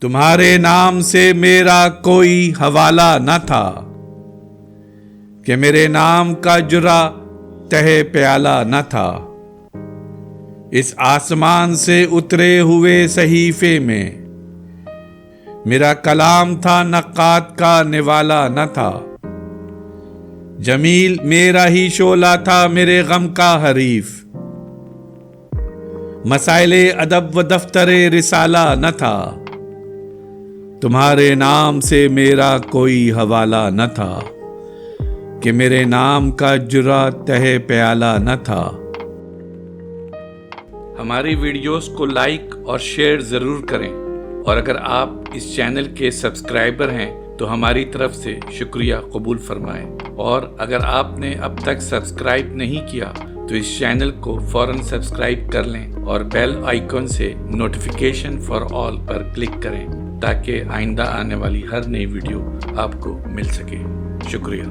تمہارے نام سے میرا کوئی حوالہ نہ تھا کہ میرے نام کا جرعہ تہہ پیالہ نہ تھا۔ اس آسمان سے اترے ہوئے صحیفے میں میرا کلام تھا، نقاد کا نوالا نہ تھا۔ جمیل میرا ہی شعلہ تھا، میرے غم کا حریف۔ مسائل ادب و دفتر رسالہ نہ تھا، تمہارے نام سے میرا کوئی حوالہ نہ تھا کہ میرے نام کا جرعہ تہہ پیالہ نہ تھا۔ ہماری ویڈیوز کو لائک اور شیئر ضرور کریں، اور اگر آپ اس چینل کے سبسکرائبر ہیں تو ہماری طرف سے شکریہ قبول فرمائیں، اور اگر آپ نے اب تک سبسکرائب نہیں کیا تو اس چینل کو فوراً سبسکرائب کر لیں اور بیل آئیکن سے notification for all per click کریں تاکہ آئندہ آنے والی ہر نئی ویڈیو آپ کو مل سکے۔ شکریہ۔